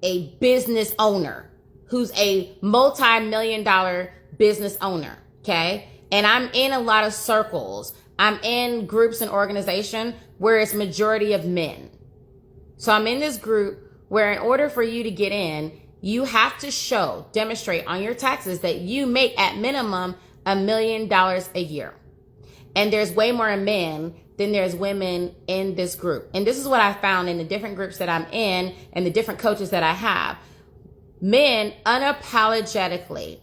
a business owner who's a multi-million-dollar business owner, okay? And I'm in a lot of circles. I'm in groups and organizations where it's majority of men. So I'm in this group where in order for you to get in, you have to demonstrate on your taxes that you make at minimum $1 million a year. And there's way more men than there's women in this group. And this is what I found in the different groups that I'm in and the different coaches that I have. Men unapologetically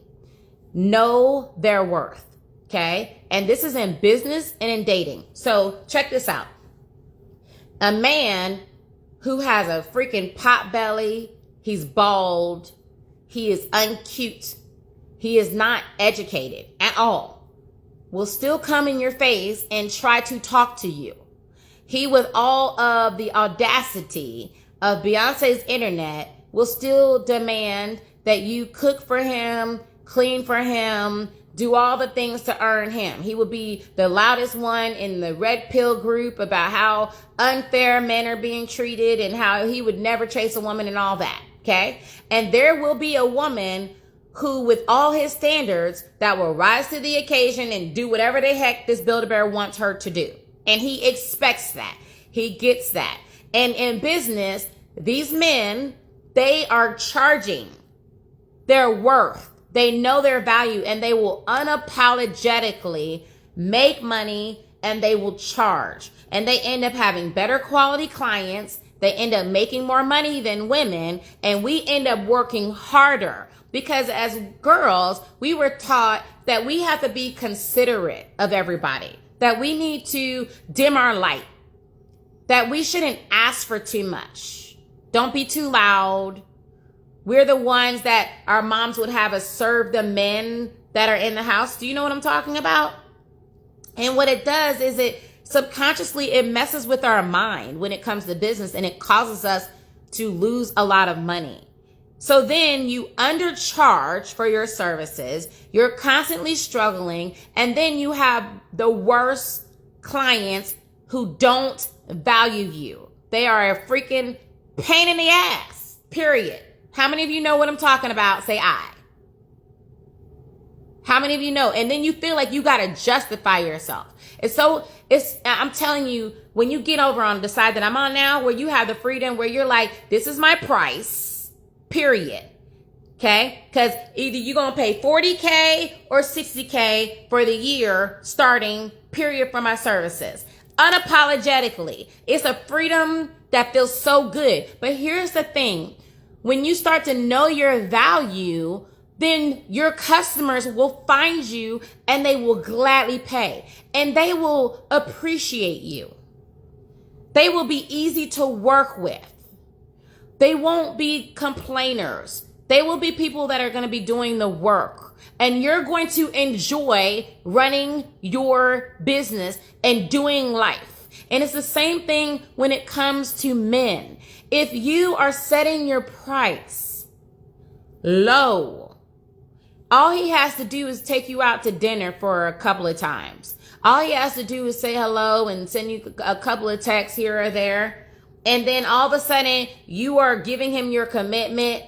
know their worth, okay? And this is in business and in dating. So check this out. A man who has a freaking pot belly, he's bald, he is uncute, he is not educated at all, will still come in your face and try to talk to you. He, with all of the audacity of Beyonce's internet, will still demand that you cook for him, clean for him, do all the things to earn him. He will be the loudest one in the red pill group about how unfair men are being treated and how he would never chase a woman and all that, okay? And there will be a woman who, with all his standards, that will rise to the occasion and do whatever the heck this Build-A-Bear wants her to do. And he expects that. He gets that. And in business, these men, they are charging their worth. They know their value, and they will unapologetically make money, and they will charge. And they end up having better quality clients. They end up making more money than women, and we end up working harder. Because as girls, we were taught that we have to be considerate of everybody, that we need to dim our light, that we shouldn't ask for too much. Don't be too loud. We're the ones that our moms would have us serve the men that are in the house. Do you know what I'm talking about? And what it does is it subconsciously, it messes with our mind when it comes to business, and it causes us to lose a lot of money. So then you undercharge for your services, you're constantly struggling, and then you have the worst clients who don't value you. They are a freaking pain in the ass, period. How many of you know what I'm talking about? Say I. How many of you know? And then you feel like you got to justify yourself. I'm telling you, when you get over on the side that I'm on now, where you have the freedom, where you're like, this is my price. Period. Okay? Because either you're going to pay $40K or $60K for the year starting, period, for my services. Unapologetically. It's a freedom that feels so good. But here's the thing. When you start to know your value, then your customers will find you and they will gladly pay. And they will appreciate you. They will be easy to work with. They won't be complainers. They will be people that are going to be doing the work. And you're going to enjoy running your business and doing life. And it's the same thing when it comes to men. If you are setting your price low, all he has to do is take you out to dinner for a couple of times. All he has to do is say hello and send you a couple of texts here or there. And then all of a sudden, you are giving him your commitment.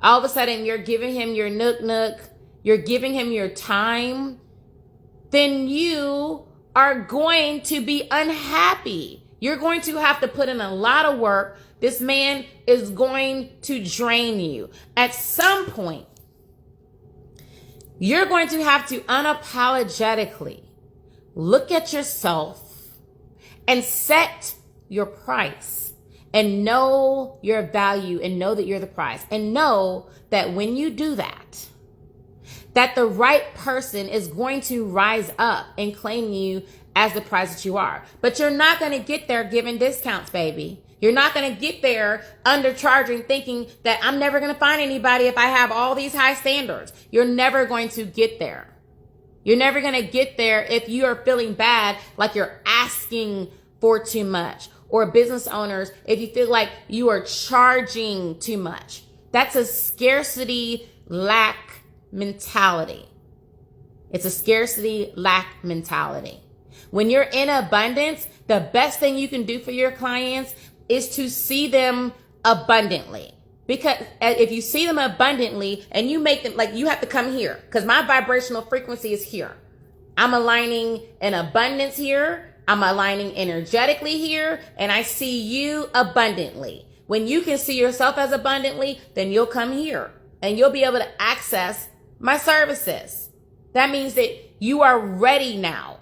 All of a sudden, you're giving him your nook. You're giving him your time. Then you are going to be unhappy. You're going to have to put in a lot of work. This man is going to drain you. At some point, you're going to have to unapologetically look at yourself and set your price. And know your value and know that you're the prize. And know that when you do that, that the right person is going to rise up and claim you as the prize that you are. But you're not going to get there giving discounts, baby. You're not going to get there undercharging, thinking that I'm never going to find anybody if I have all these high standards. You're never going to get there. You're never going to get there if you are feeling bad, like you're asking for too much. Or business owners, if you feel like you are charging too much. That's a scarcity lack mentality. It's a scarcity lack mentality. When you're in abundance, the best thing you can do for your clients is to see them abundantly. Because if you see them abundantly and you make them, like, you have to come here because my vibrational frequency is here. I'm aligning in abundance here. I'm aligning energetically here, and I see you abundantly. When you can see yourself as abundantly, then you'll come here and you'll be able to access my services. That means that you are ready now.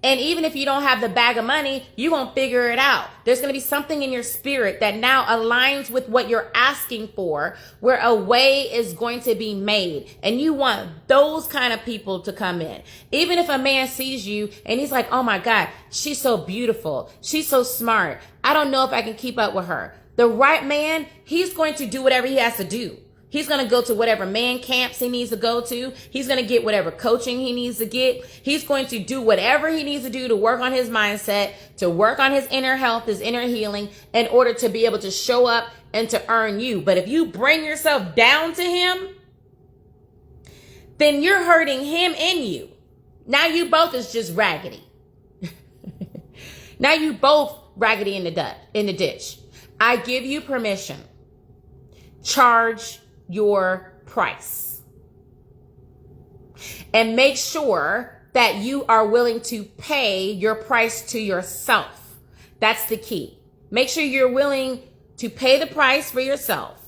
And even if you don't have the bag of money, you're going to figure it out. There's going to be something in your spirit that now aligns with what you're asking for, where a way is going to be made. And you want those kind of people to come in. Even if a man sees you and he's like, oh my God, she's so beautiful. She's so smart. I don't know if I can keep up with her. The right man, he's going to do whatever he has to do. He's going to go to whatever man camps he needs to go to. He's going to get whatever coaching he needs to get. He's going to do whatever he needs to do to work on his mindset, to work on his inner health, his inner healing, in order to be able to show up and to earn you. But if you bring yourself down to him, then you're hurting him and you. Now you both is just raggedy. Now you both raggedy in the ditch. I give you permission. Charge your price. And make sure that you are willing to pay your price to yourself. That's the key. Make sure you're willing to pay the price for yourself,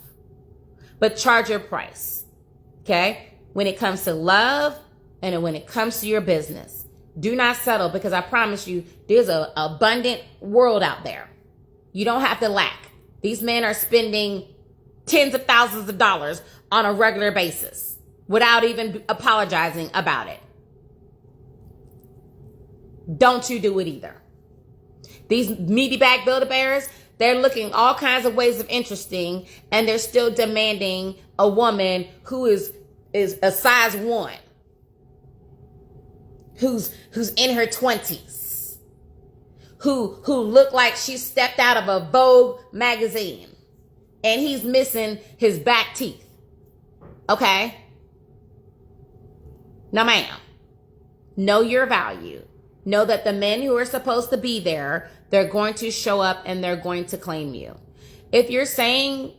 but charge your price. Okay? When it comes to love and when it comes to your business, do not settle, because I promise you, there's an abundant world out there. You don't have to lack. These men are spending tens of thousands of dollars on a regular basis without even apologizing about it. Don't you do it either. These meaty back Build-A-Bears, they're looking all kinds of ways of interesting, and they're still demanding a woman who is a size 1, who's in her 20s, who look like she stepped out of a Vogue magazine. And he's missing his back teeth. Okay? Now, ma'am, know your value. Know that the men who are supposed to be there, they're going to show up and they're going to claim you. If you're saying